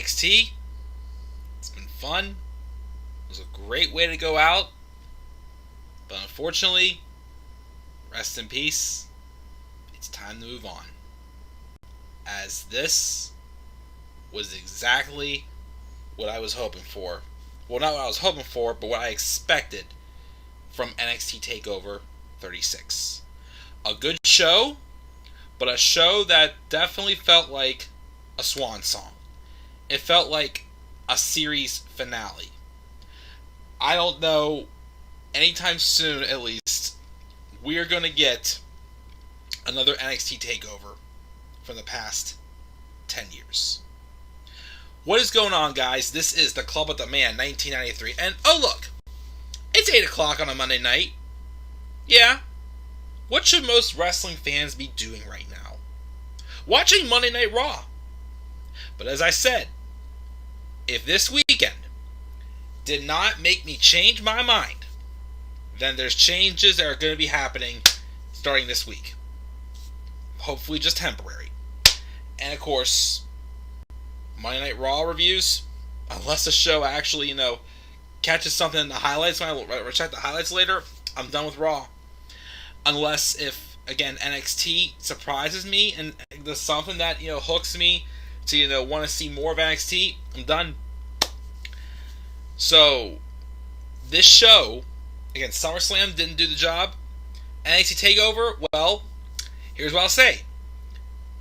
NXT. It's been fun. It was a great way to go out. But unfortunately, rest in peace. It's time to move on. As this was exactly what I was hoping for. Well, not what I was hoping for, but what I expected from NXT TakeOver 36. A good show, but a show that definitely felt like a swan song. It felt like a series finale. I don't know, anytime soon at least, we're going to get another NXT TakeOver from the past 10 years. What is going on, guys? This is the Club with the Man 1993. And, oh look, it's 8 o'clock on a Monday night. Yeah. What should most wrestling fans be doing right now? Watching Monday Night Raw. But as I said, if this weekend did not make me change my mind, then there's changes that are going to be happening starting this week. Hopefully just temporary. And of course, Monday Night Raw reviews, unless the show actually, catches something in the highlights when I check the highlights later, I'm done with Raw. Unless if, again, NXT surprises me and there's something that, hooks me to, want to see more of NXT, I'm done. So, this show, again, SummerSlam didn't do the job. NXT TakeOver, well, here's what I'll say.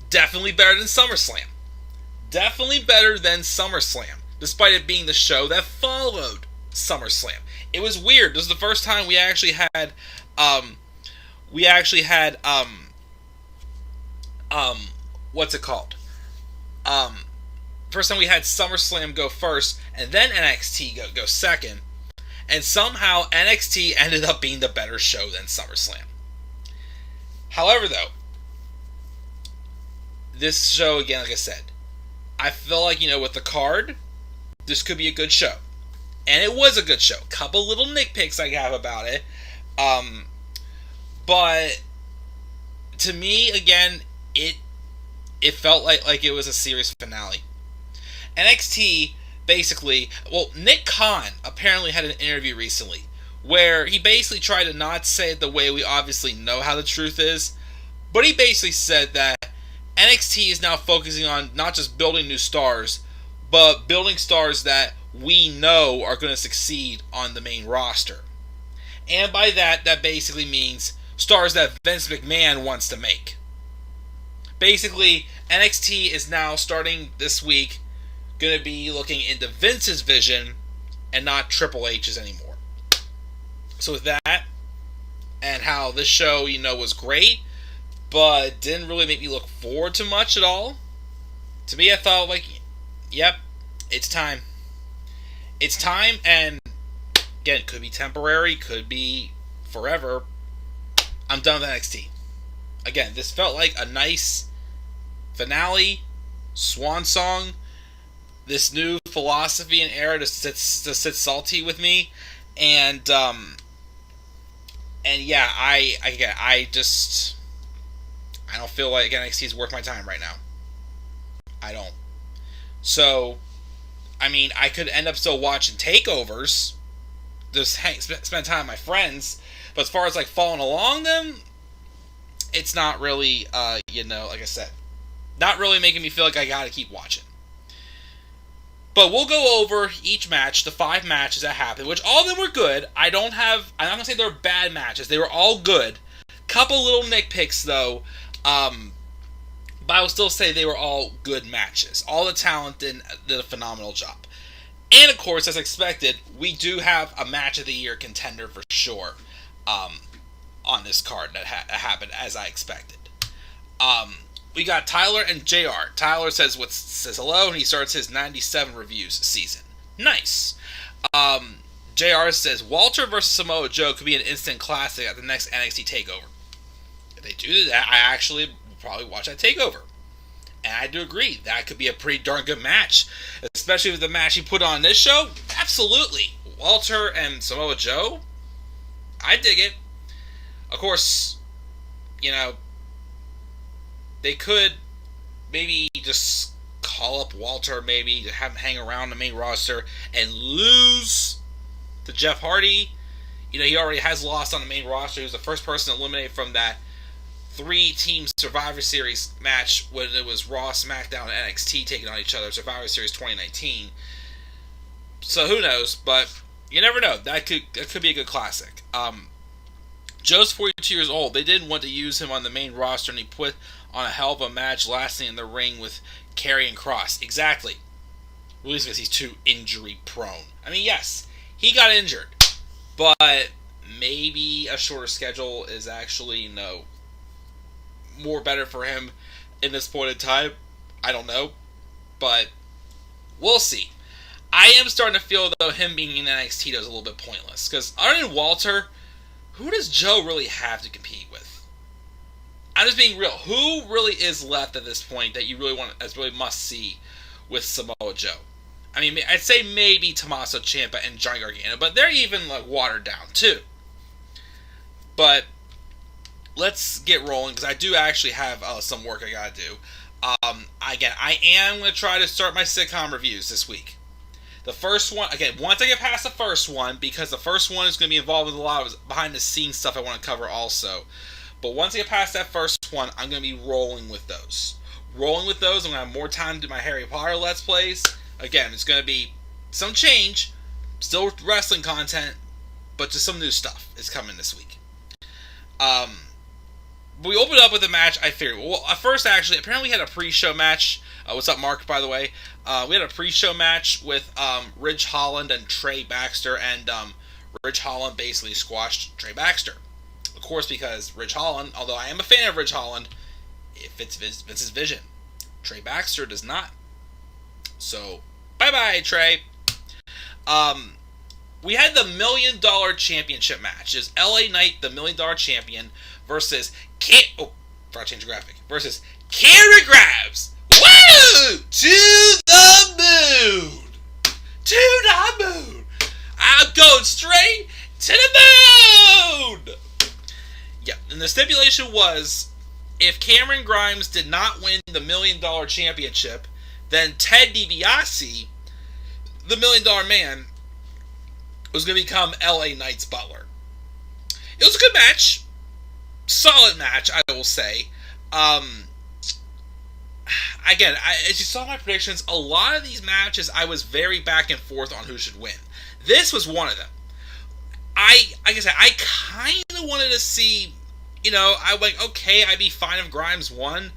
Definitely better than SummerSlam. Definitely better than SummerSlam, despite it being the show that followed SummerSlam. It was weird. This is the first time we actually had, what's it called? First time we had SummerSlam go first, and then NXT go second, and somehow NXT ended up being the better show than SummerSlam. However, though, this show, again, like I said, I feel like, with the card, this could be a good show. And it was a good show. Couple little nitpicks I have about it. But to me, again, it felt like it was a series finale. NXT, basically, Nick Khan apparently had an interview recently where he basically tried to not say it the way we obviously know how the truth is, but he basically said that NXT is now focusing on not just building new stars, but building stars that we know are going to succeed on the main roster. And by that basically means stars that Vince McMahon wants to make. Basically, NXT is now starting this week going to be looking into Vince's vision and not Triple H's anymore. So with that, and how this show, was great, but didn't really make me look forward to much at all. To me, I thought, yep, it's time. It's time, and again, could be temporary, could be forever. I'm done with NXT. Again, this felt like a nice finale, swan song, this new philosophy and era to sit salty with me, and yeah, I don't feel like NXT is worth my time right now. I don't. So, I could end up still watching takeovers, just spend time with my friends, but as far as following along them, it's not really, like I said, not really making me feel like I gotta keep watching. But we'll go over each match, the 5 matches that happened, which all of them were good. I'm not going to say they were bad matches. They were all good. Couple little nitpicks, though. But I will still say they were all good matches. All the talent did a phenomenal job. And, of course, as expected, we do have a Match of the Year contender for sure on this card that happened as I expected. We got Tyler and JR. Tyler says hello, and he starts his 97 reviews season. Nice. JR says, Walter versus Samoa Joe could be an instant classic at the next NXT TakeOver. If they do that, I actually will probably watch that TakeOver. And I do agree, that could be a pretty darn good match. Especially with the match he put on this show. Absolutely. Walter and Samoa Joe, I dig it. Of course, they could maybe just call up Walter maybe to have him hang around the main roster and lose to Jeff Hardy. He already has lost on the main roster. He was the first person eliminated from that 3-team Survivor Series match when it was Raw, SmackDown, and NXT taking on each other, Survivor Series 2019. So who knows, but you never know. That could be a good classic. Joe's 42 years old. They didn't want to use him on the main roster, and he put on a hell of a match lasting in the ring with Kairi and Cross. Exactly. At least because he's too injury prone. I mean, yes, he got injured, but maybe a shorter schedule is actually, more better for him in this point in time. I don't know, but we'll see. I am starting to feel, though, him being in NXT is a little bit pointless, because other than Walter, who does Joe really have to compete with? I'm just being real. Who really is left at this point that you really must see with Samoa Joe? I mean, I'd say maybe Tommaso Ciampa and Johnny Gargano, but they're even watered down too. But let's get rolling, because I do actually have some work I gotta do. Again, I am going to try to start my sitcom reviews this week. The first one, again, once I get past the first one, because the first one is going to be involved with a lot of behind-the-scenes stuff I want to cover also. But once I get past that first one, I'm going to be rolling with those. I'm going to have more time to do my Harry Potter Let's Plays. Again, it's going to be some change, still wrestling content, but just some new stuff is coming this week. We opened up with a match, I figured. Well, first, actually, apparently we had a pre-show match. What's up, Mark, by the way? We had a pre-show match with Ridge Holland and Trey Baxter, and Ridge Holland basically squashed Trey Baxter. Of course, because Ridge Holland, although I am a fan of Ridge Holland, it fits Vince's vision. Trey Baxter does not. So, bye-bye, Trey. We had the $1 Million Championship match. It's LA Knight, the $1 Million Champion, versus versus Cameron Grimes. Woo! To the moon! To the moon! I'm going straight to the moon! Yeah, and the stipulation was, if Cameron Grimes did not win the $1 Million Championship, then Ted DiBiase, the $1 Million Man, was going to become LA Knight's butler. It was a good match. Solid match, I will say. Again, as you saw my predictions, a lot of these matches I was very back and forth on who should win. This was one of them. Like I said, I kind of wanted to see, I like, okay, I'd be fine if Grimes won,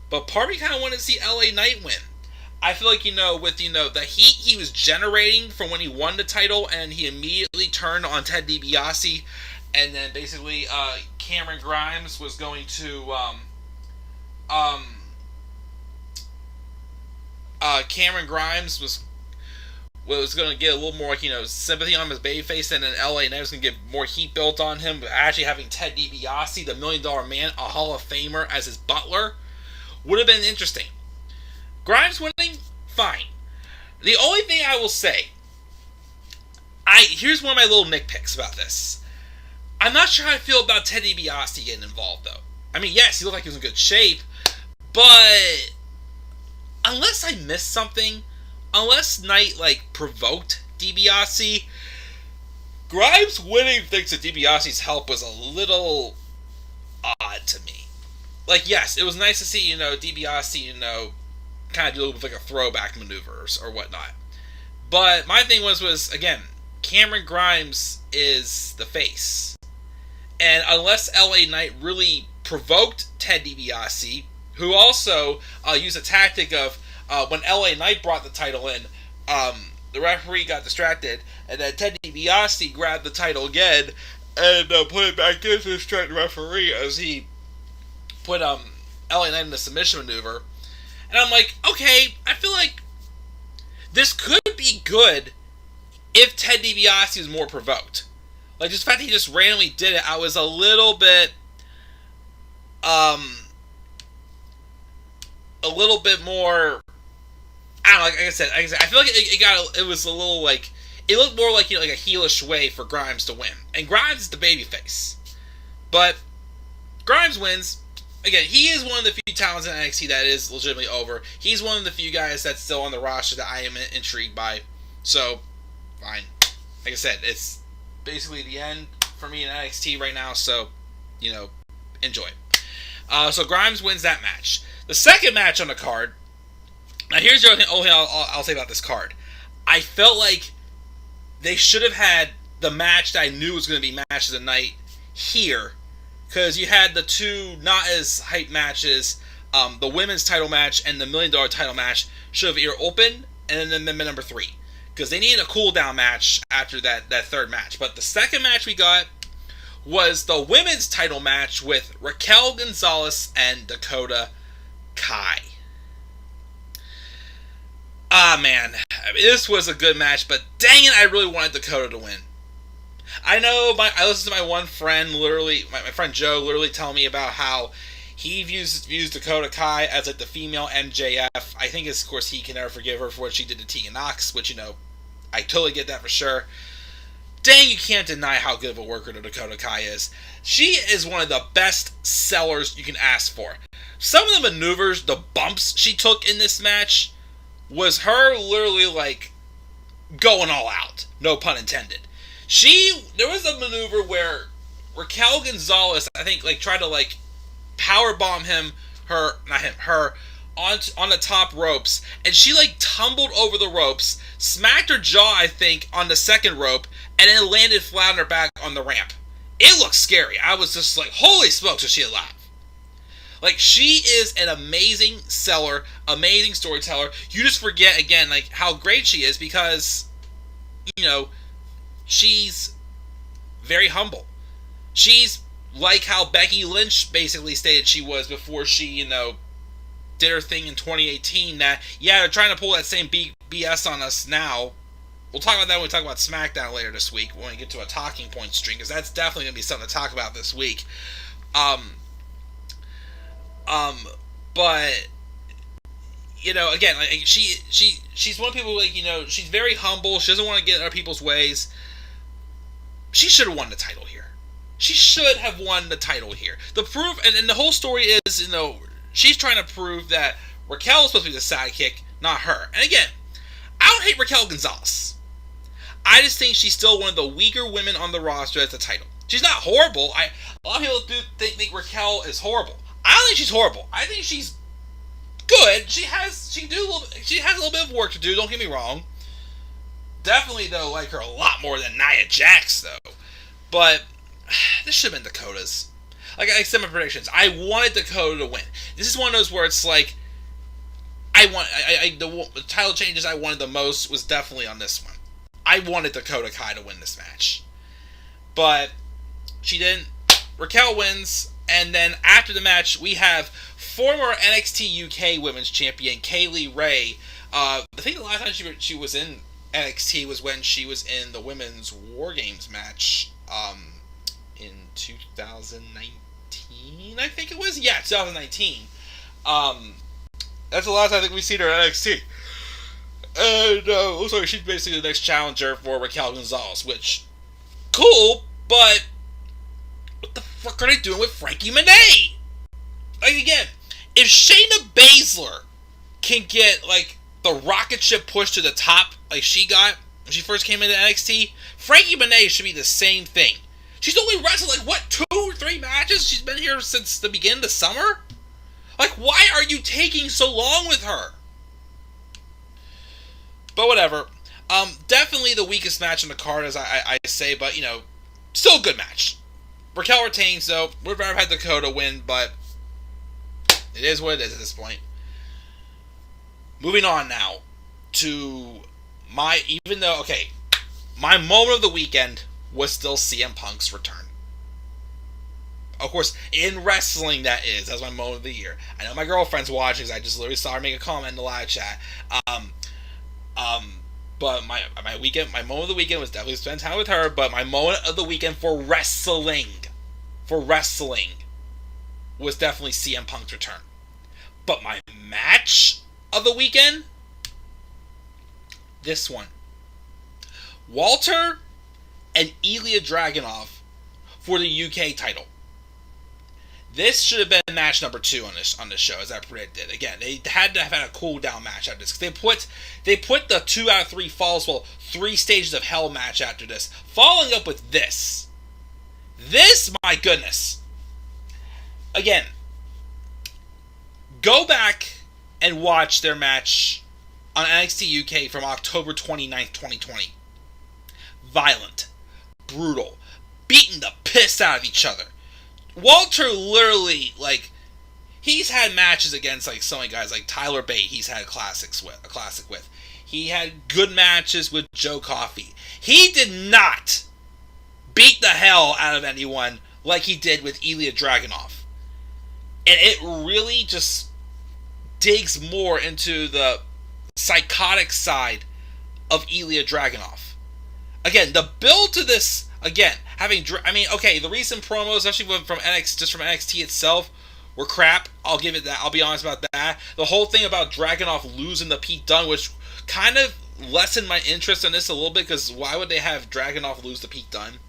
but part of me kind of wanted to see LA Knight win. I feel like, with, the heat he was generating from when he won the title, and he immediately turned on Ted DiBiase, and then basically Cameron Grimes was going to Cameron Grimes was going to get a little more sympathy on his babyface, and then LA Knight was going to get more heat built on him. But actually having Ted DiBiase, the $1 Million Man, a Hall of Famer, as his butler would have been interesting. Grimes winning, fine. The only thing I will say, here's one of my little nitpicks about this. I'm not sure how I feel about Ted DiBiase getting involved, though. I mean, yes, he looked like he was in good shape, but unless I missed something, unless Knight, provoked DiBiase, Grimes winning thanks to DiBiase's help was a little odd to me. Yes, it was nice to see, DiBiase, kind of do a little bit of a throwback maneuvers or whatnot. But my thing was again, Cameron Grimes is the face. And unless LA Knight really provoked Ted DiBiase, who also used a tactic of, when LA Knight brought the title in, the referee got distracted, and then Ted DiBiase grabbed the title again, and put it back in to distract the referee as he put LA Knight in the submission maneuver. And I'm like, okay, I feel like this could be good if Ted DiBiase was more provoked. Just the fact that he just randomly did it, I was a little bit more, I don't know, like I said, I feel like it was a little it looked more like, like a heelish way for Grimes to win. And Grimes is the babyface. But Grimes wins, again, he is one of the few talents in NXT that is legitimately over. He's one of the few guys that's still on the roster that I am intrigued by. So, fine. Like I said, it's basically the end for me in NXT right now. So, enjoy. So Grimes wins that match. The second match on the card. Now, here's the other thing I'll say about this card. I felt like they should have had the match that I knew was going to be match of the night here, because you had the two not as hype matches, the women's title match and the $1 million title match should have either opened and then number 3, because they needed a cool down match after that third match. But the second match we got was the women's title match with Raquel Gonzalez and Dakota Kai. Man, this was a good match, but dang it, I really wanted Dakota to win. I know I listened to my one friend, literally, my friend Joe, literally tell me about how he views Dakota Kai as like the female MJF. I think, of course, he can never forgive her for what she did to Tegan Nox, which, I totally get that for sure. Dang, you can't deny how good of a worker Dakota Kai is. She is one of the best sellers you can ask for. Some of the maneuvers, the bumps she took in this match, was her literally, like, going all out. No pun intended. There was a maneuver where Raquel Gonzalez, I think, like, tried to, like, powerbomb her, on the top ropes, and she, like, tumbled over the ropes, smacked her jaw, I think, on the second rope, and then landed flat on her back on the ramp. It looked scary. I was just like, holy smokes, is she alive? Like, she is an amazing seller, amazing storyteller. You just forget, again, like, how great she is because, she's very humble. She's like how Becky Lynch basically stated she was before she, did her thing in 2018 that, yeah, they're trying to pull that same BS on us now. We'll talk about that when we talk about SmackDown later this week, when we get to a talking point stream, because that's definitely going to be something to talk about this week. But, again, like, she's one of the people, like, she's very humble. She doesn't want to get in other people's ways. She should have won the title here. She should have won the title here. The proof, and the whole story is, she's trying to prove that Raquel is supposed to be the sidekick, not her. And again, I don't hate Raquel Gonzalez. I just think she's still one of the weaker women on the roster at the title. She's not horrible. A lot of people do think Raquel is horrible. I don't think she's horrible. I think she's good. She has a little bit of work to do. Don't get me wrong. Definitely, though, like her a lot more than Nia Jax, though. But this should have been Dakota's. Like I said, my predictions. I wanted Dakota to win. This is one of those where it's like, the title changes I wanted the most was definitely on this one. I wanted Dakota Kai to win this match, but she didn't. Raquel wins, and then after the match, we have former NXT UK Women's Champion Kaylee Ray. I think the last time she was in NXT was when she was in the Women's War Games match in 2019, I think it was. Yeah, 2019. That's the last time I think we've seen her at NXT. And looks like she's basically the next challenger for Raquel Gonzalez, which, cool, but what the fuck are they doing with Frankie Monet? Like, again, if Shayna Baszler can get, like, the rocket ship pushed to the top like she got when she first came into NXT, Frankie Monet should be the same thing. She's only wrestled, like, what, 2 or 3 matches? She's been here since the beginning of the summer? Like, why are you taking so long with her? But whatever. Definitely the weakest match on the card, as I say, but, still a good match. Raquel retains, though. Would rather have had Dakota win, but it is what it is at this point. Moving on now to my moment of the weekend was still CM Punk's return. Of course, in wrestling, that is. That's my moment of the year. I know my girlfriend's watching, because I just literally saw her make a comment in the live chat. But my moment of the weekend was definitely spending time with her, but my moment of the weekend for wrestling, was definitely CM Punk's return. But my match of the weekend, this one. Walter and Ilya Dragunov for the UK title. This should have been match number 2 on this show, as I predicted. Again, they had to have had a cool down match after this. They put the 2 out of 3 falls, 3 stages of hell match after this, following up with this. This, my goodness. Again, go back and watch their match on NXT UK from October 29th, 2020. Violent, brutal, beating the piss out of each other. Walter literally, he's had matches against, so many guys, like Tyler Bate, he's had a classic with. He had good matches with Joe Coffey. He did not beat the hell out of anyone like he did with Ilya Dragunov. And it really just digs more into the psychotic side of Ilya Dragunov. Again, the build to this, the recent promos, especially from NXT itself, were crap. I'll give it that. I'll be honest about that. The whole thing about Dragunov losing to Pete Dunne, which kind of lessened my interest in this a little bit, because why would they have Dragunov lose to Pete Dunne?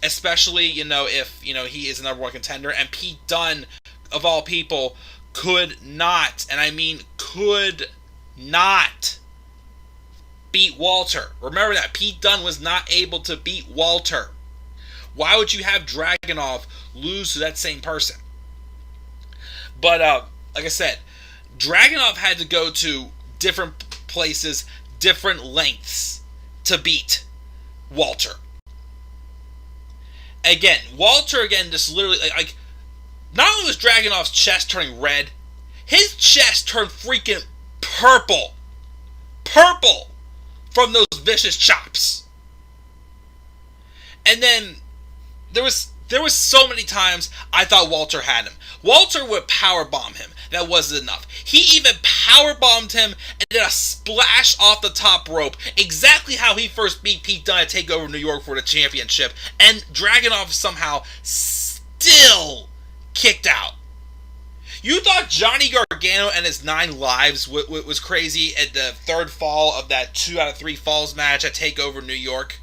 Especially, if, he is a number 1 contender, and Pete Dunne, of all people, could not, and I mean could not, beat Walter. Remember that. Pete Dunne was not able to beat Walter. Why would you have Dragunov lose to that same person? But, like I said, Dragunov had to go to different places, different lengths to beat Walter. Again, Walter, just literally, not only was Dragunov's chest turning red, his chest turned freaking purple. Purple! From those vicious chops. And then, there was so many times I thought Walter had him. Walter would powerbomb him. That wasn't enough. He even powerbombed him and did a splash off the top rope. Exactly how he first beat Pete Dunne at TakeOver New York for the championship. And Dragunov somehow still kicked out. You thought Johnny Gargano and his 9 lives was crazy at the 3rd fall of that 2 out of 3 falls match at TakeOver New York?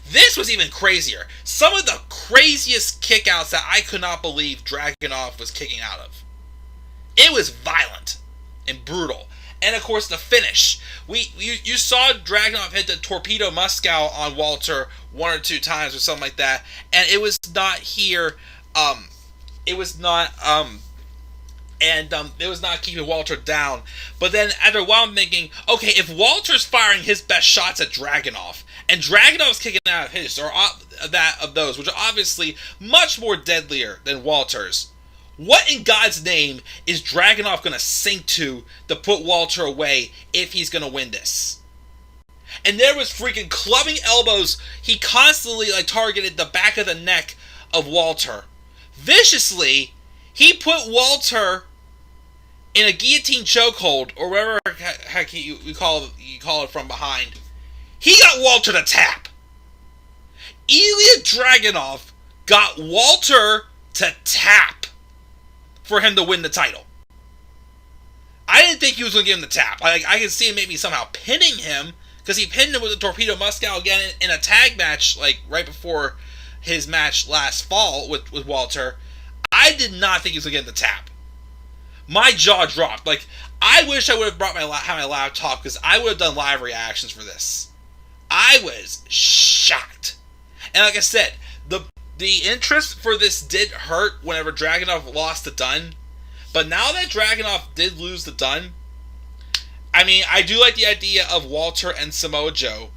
This was even crazier. Some of the craziest kickouts that I could not believe Dragunov was kicking out of. It was violent and brutal. And of course the finish. You saw Dragunov hit the Torpedo Moscow on Walter 1 or 2 times or something like that. And it was not here. It was not keeping Walter down. But then after a while I'm thinking, okay, if Walter's firing his best shots at Dragunov, and Dragunov's kicking out of his, or that of those, which are obviously much more deadlier than Walter's, what in God's name is Dragunov going to sink to put Walter away if he's going to win this? And there was freaking clubbing elbows. He constantly targeted the back of the neck of Walter. Viciously, he put Walter in a guillotine chokehold, or whatever heck you call it from behind. He got Walter to tap. Ilya Dragunov got Walter to tap for him to win the title. I didn't think he was going to give him the tap. I could see him maybe somehow pinning him, because he pinned him with the Torpedo Moscow again in a tag match, right before his match last fall with Walter. I did not think he was going to get the tap. My jaw dropped. I wish I would have brought my laptop, because I would have done live reactions for this. I was shocked. And like I said, the interest for this did hurt whenever Dragunov lost to Dunne. But now that Dragunov did lose to Dunne, I do like the idea of Walter and Samoa Joe.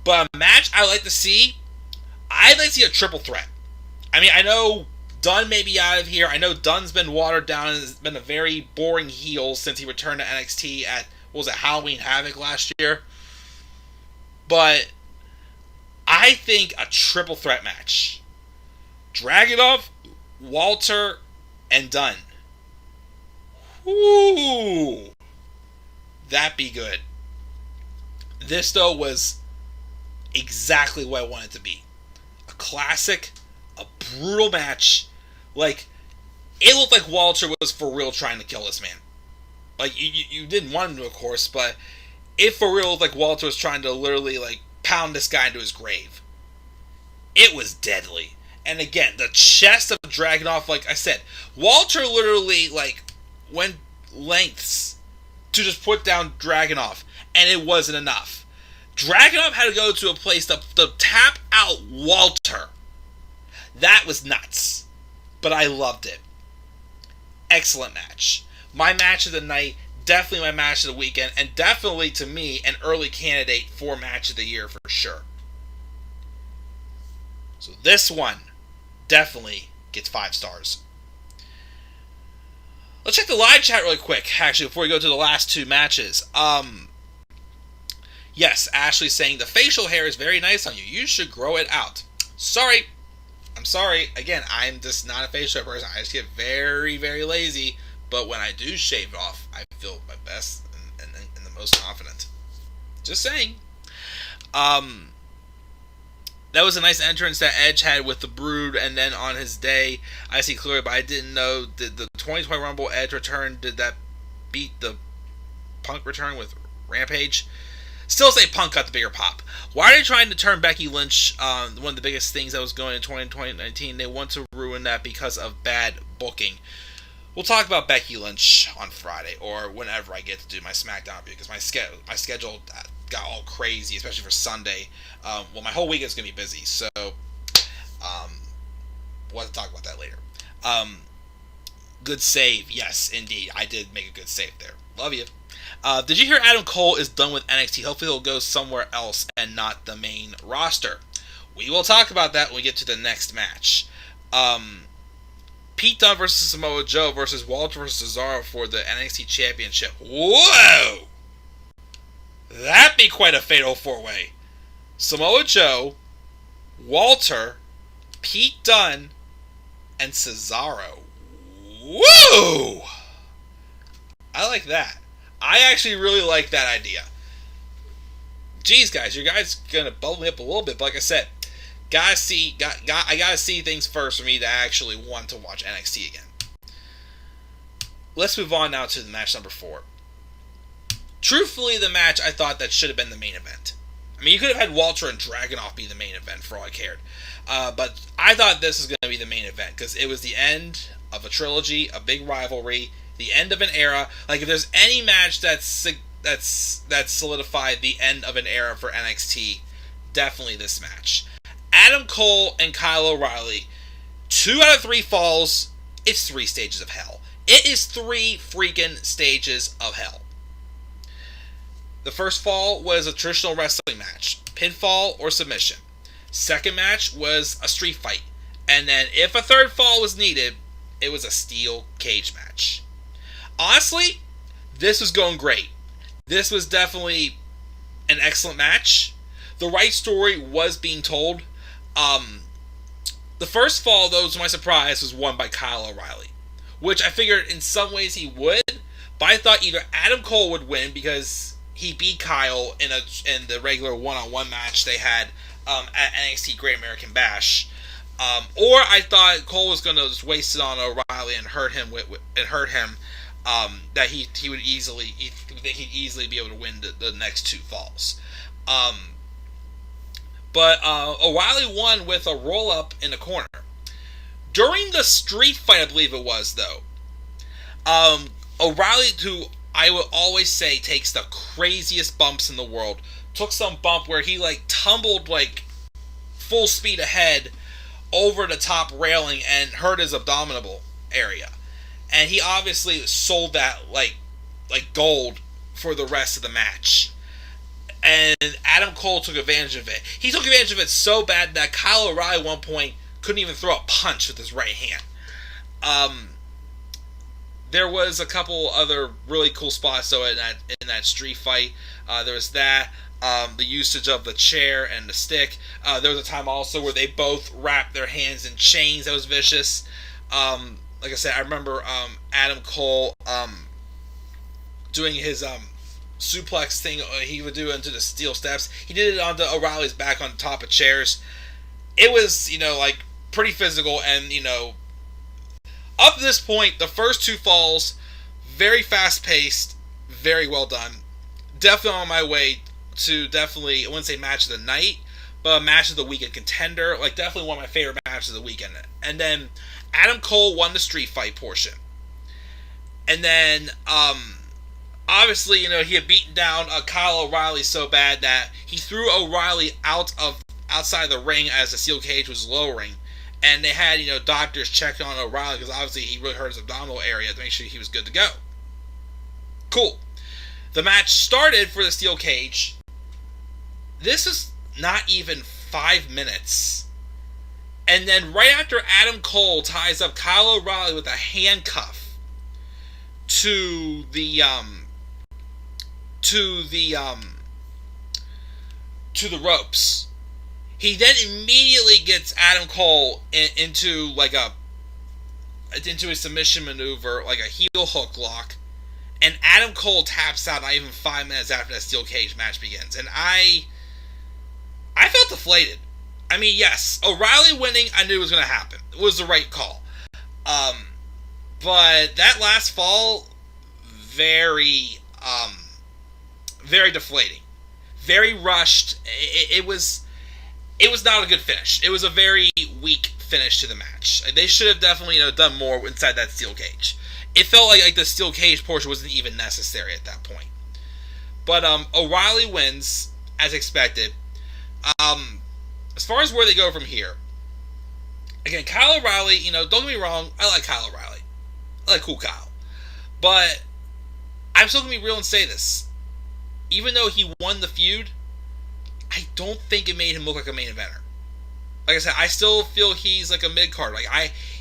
But a match I'd like to see a triple threat. I know Dunne may be out of here. I know Dunne's been watered down and has been a very boring heel since he returned to NXT at, Halloween Havoc last year. But I think a triple threat match. Dragunov, Walter, and Dunne. Ooh, that'd be good. This, though, was exactly what I wanted it to be. A classic, a brutal match. It looked like Walter was for real trying to kill this man. You didn't want him to, of course, but it for real looked like Walter was trying to literally, pound this guy into his grave. It was deadly. And again, the chest of Dragunov, like I said, Walter literally went lengths to just put down Dragunov, and it wasn't enough. Dragunov had to go to a place to tap out Walter. That was nuts. But I loved it. Excellent match. My match of the night, definitely my match of the weekend, and definitely, to me, an early candidate for match of the year for sure. So this one definitely gets 5 stars. Let's check the live chat really quick, actually, before we go to the last 2 matches. Yes, Ashley's saying, the facial hair is very nice on you. You should grow it out. Sorry. I'm sorry. Again, I'm just not a facial hair person. I just get very, very lazy. But when I do shave it off, I feel my best and the most confident. Just saying. That was a nice entrance that Edge had with the Brood, and then on his day, I see clearly, but I didn't know, did the 2020 Rumble Edge return, did that beat the Punk return with Rampage? Still say Punk got the bigger pop. Why are they trying to turn Becky Lynch, one of the biggest things that was going in 2019? They want to ruin that because of bad booking. We'll talk about Becky Lynch on Friday, or whenever I get to do my SmackDown review, because my schedule got all crazy, especially for Sunday. My whole week is going to be busy, so we'll have to talk about that later. Good save. Yes, indeed. I did make a good save there. Love you. Did you hear Adam Cole is done with NXT? Hopefully he'll go somewhere else and not the main roster. We will talk about that when we get to the next match. Pete Dunne versus Samoa Joe versus Walter versus Cesaro for the NXT Championship. Whoa! That'd be quite a fatal 4-way. Samoa Joe, Walter, Pete Dunne, and Cesaro. Woo! I like that. I actually really like that idea. Jeez, guys, you guys gonna bubble me up a little bit, but like I said, I gotta see things first for me to actually want to watch NXT again. Let's move on now to the match number 4. Truthfully, the match I thought that should have been the main event. I mean, you could have had Walter and Dragunov be the main event for all I cared. But I thought this was going to be the main event because it was the end of a trilogy, a big rivalry, the end of an era. Like, if there's any match that's solidified the end of an era for NXT, definitely this match. Adam Cole and Kyle O'Reilly, 2 out of 3 falls. It's 3 stages of hell. It is 3 freaking stages of hell. The first fall was a traditional wrestling match, pinfall or submission. Second match was a street fight. And then if a third fall was needed, it was a steel cage match. Honestly, this was going great. This was definitely an excellent match. The right story was being told. The first fall, though, to my surprise, was won by Kyle O'Reilly, which I figured in some ways he would, but I thought either Adam Cole would win because he beat Kyle in the regular one-on-one match they had at NXT Great American Bash, or I thought Cole was going to just waste it on O'Reilly and hurt him that he'd easily be able to win the next 2 falls. But O'Reilly won with a roll-up in the corner. During the street fight, I believe it was, though, O'Reilly, who I will always say takes the craziest bumps in the world, took some bump where he tumbled full speed ahead over the top railing and hurt his abdominal area. And he obviously sold that like gold for the rest of the match. And Adam Cole took advantage of it. He took advantage of it so bad that Kyle O'Reilly at one point couldn't even throw a punch with his right hand. There was a couple other really cool spots though in that street fight. There was that, the usage of the chair and the stick. There was a time also where they both wrapped their hands in chains. That was vicious. Like I said, I remember Adam Cole doing his suplex thing he would do into the steel steps. He did it onto O'Reilly's back on top of chairs. It was, pretty physical, and, up to this point, the first 2 falls, very fast-paced, very well done. Definitely on my way to I wouldn't say match of the night, but a match of the weekend contender. Like, definitely one of my favorite matches of the weekend. And then Adam Cole won the street fight portion. And then, obviously, he had beaten down Kyle O'Reilly so bad that he threw O'Reilly outside the ring as the steel cage was lowering. And they had, doctors checking on O'Reilly because obviously he really hurt his abdominal area to make sure he was good to go. Cool. The match started for the steel cage. This is not even 5 minutes. And then right after Adam Cole ties up Kyle O'Reilly with a handcuff to the ropes, he then immediately gets Adam Cole into a submission maneuver, like a heel hook lock, and Adam Cole taps out not even 5 minutes after that steel cage match begins. And I felt deflated. I mean, yes, O'Reilly winning, I knew was going to happen. It was the right call. But that last fall, very deflating. Very rushed. It was not a good finish. It was a very weak finish to the match. They should have definitely done more inside that steel cage. It felt like the steel cage portion wasn't even necessary at that point. But O'Reilly wins, as expected. As far as where they go from here, again, Kyle O'Reilly, don't get me wrong, I like Kyle O'Reilly. I like Cool Kyle. But I'm still going to be real and say this. Even though he won the feud, I don't think it made him look like a main eventer. Like I said, I still feel he's like a mid-card.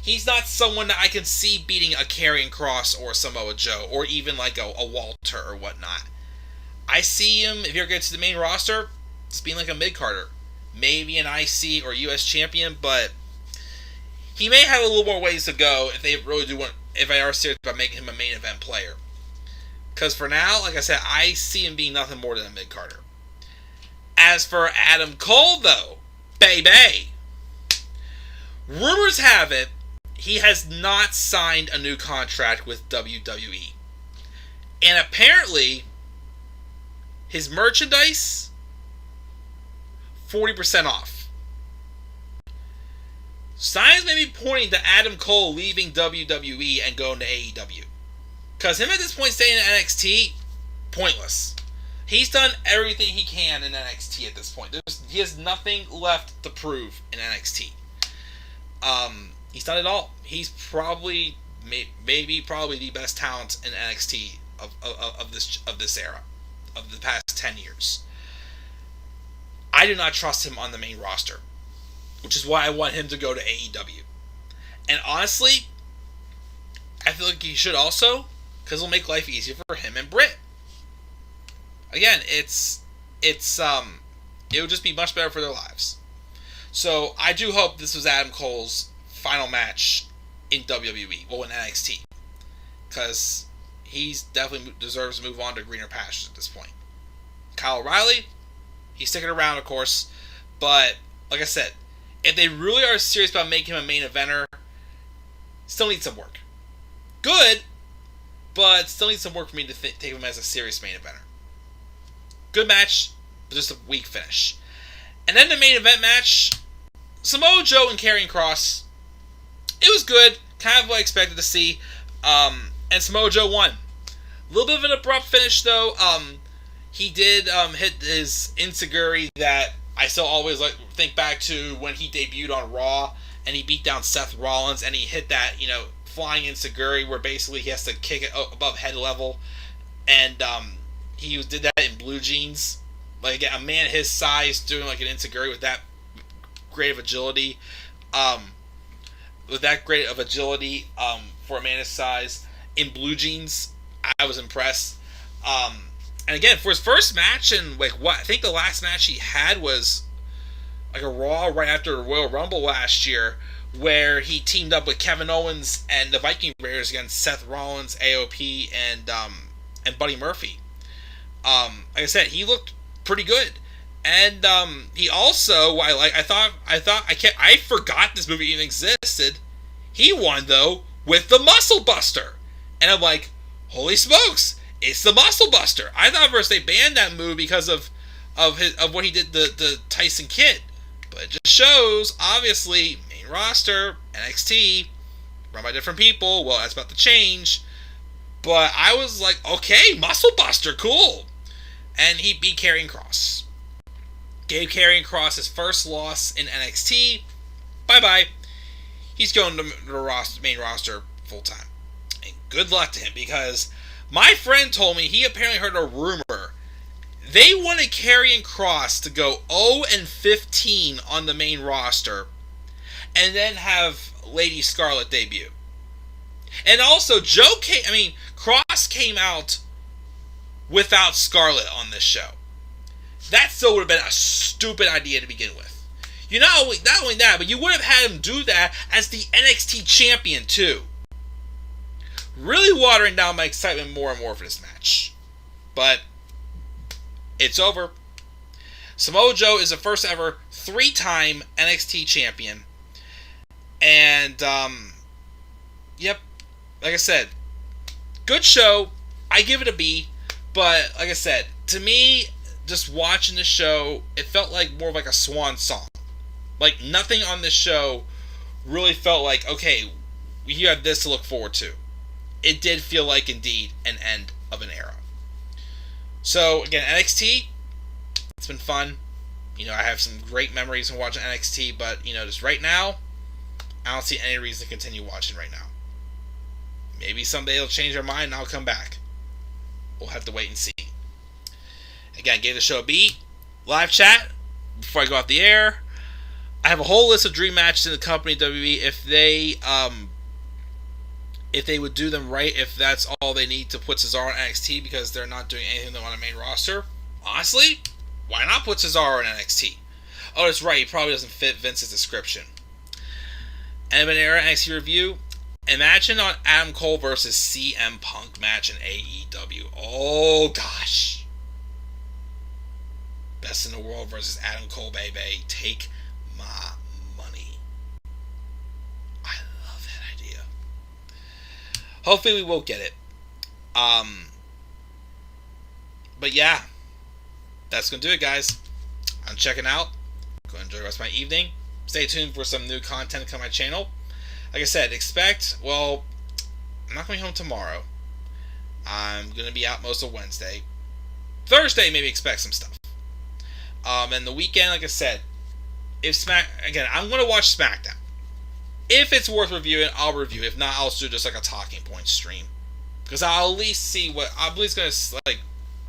He's not someone that I can see beating a Karrion Kross or Samoa Joe, or even like a Walter or whatnot. I see him, if you're getting to the main roster, just being like a mid-carder. Maybe an IC or US champion, but he may have a little more ways to go if they are serious about making him a main event player. Because for now, like I said, I see him being nothing more than a mid-carder. As for Adam Cole, though, baby, rumors have it he has not signed a new contract with WWE. And apparently, his merchandise, 40% off. Signs may be pointing to Adam Cole leaving WWE and going to AEW. Because him at this point staying in NXT, pointless. He's done everything he can in NXT at this point. He has nothing left to prove in NXT. He's done it all. He's probably the best talent in NXT of this era, of the past 10 years. I do not trust him on the main roster, which is why I want him to go to AEW. And honestly, I feel like he should also, because it'll make life easier for him and Britt. Again, it'll just be much better for their lives. So I do hope this was Adam Cole's final match in WWE, well, in NXT, because he's definitely deserves to move on to greener pastures at this point. Kyle O'Reilly, he's sticking around, of course, but like I said, if they really are serious about making him a main eventer, still needs some work. Good, but still needs some work for me to take him as a serious main eventer. Good match, but just a weak finish. And then the main event match, Samoa Joe and Karrion Kross. It was good, kind of what I expected to see. And Samoa Joe won. A little bit of an abrupt finish, though. He did hit his enziguri that I still always think back to when he debuted on Raw, and he beat down Seth Rollins, and he hit that, flying enziguri where basically he has to kick it above head level, and he did that in blue jeans. Like, again, a man his size doing like an enziguri with that great of agility, for a man his size in blue jeans, I was impressed. And again, for his first match, and I think the last match he had was like a Raw right after the Royal Rumble last year, where he teamed up with Kevin Owens and the Viking Raiders against Seth Rollins, AOP, and Buddy Murphy. Like I said, he looked pretty good, and he also, I forgot this movie even existed. He won though with the Muscle Buster, and I'm like, holy smokes! It's the Muscle Buster. I thought first they banned that move because of what he did the Tyson Kidd, But it just shows, obviously, main roster, NXT, run by different people. Well, that's about to change. But I was like, okay, Muscle Buster, cool. And he beat Karrion Kross. Gave Karrion Kross his first loss in NXT. Bye-bye. He's going to the main roster full-time. And good luck to him, because my friend told me he apparently heard a rumor. They wanted Karrion Kross to go 0-15 on the main roster and then have Lady Scarlett debut. And also, Kross came out without Scarlett on this show. That still would have been a stupid idea to begin with. Not only that, but you would have had him do that as the NXT champion too. Really watering down my excitement more and more for this match. But it's over. Samoa Joe is the first ever 3-time NXT champion. And, yep, like I said, good show. I give it a B. But, like I said, to me, just watching the show, it felt like more of like a swan song. Like, nothing on this show really felt like, okay, you have this to look forward to. It did feel like, indeed, an end of an era. So, again, NXT, it's been fun. I have some great memories from watching NXT, but, just right now, I don't see any reason to continue watching right now. Maybe someday they'll change their mind and I'll come back. We'll have to wait and see. Again, I gave the show a B. Live chat, before I go off the air. I have a whole list of dream matches in the company WWE if they would do them right, if that's all they need to put Cesaro on NXT because they're not doing anything on the main roster. Honestly, why not put Cesaro on NXT? Oh, that's right, he probably doesn't fit Vince's description. End of an era NXT review. Imagine on Adam Cole versus CM Punk match in AEW. Oh gosh. Best in the world versus Adam Cole, baby. Take my money. I love that idea. Hopefully we will get it. But yeah, that's going to do it, guys. I'm checking out. Go enjoy the rest of my evening. Stay tuned for some new content to come on my channel. Like I said, I'm not going home tomorrow. I'm going to be out most of Wednesday. Thursday, maybe expect some stuff. And the weekend, like I said, I'm going to watch SmackDown. If it's worth reviewing, I'll review. If not, I'll do just like a talking point stream. Because I'll at least see I'm at least going to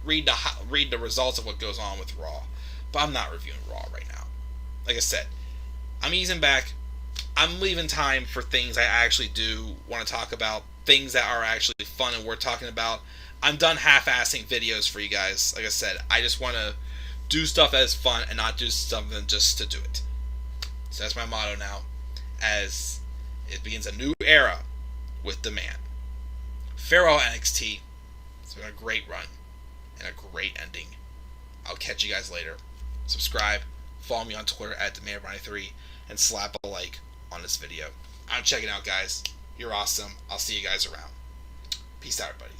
read the results of what goes on with Raw. But I'm not reviewing Raw right now. Like I said, I'm easing back. I'm leaving time for things I actually do want to talk about. Things that are actually fun and worth talking about. I'm done half-assing videos for you guys. Like I said, I just want to do stuff that is fun and not do something just to do it. So that's my motto now, as it begins a new era with the man. Farewell NXT. It's been a great run and a great ending. I'll catch you guys later. Subscribe, follow me on Twitter at DeMayor93, and slap a like on this video. I'm checking out, guys. You're awesome. I'll see you guys around. Peace out, everybody.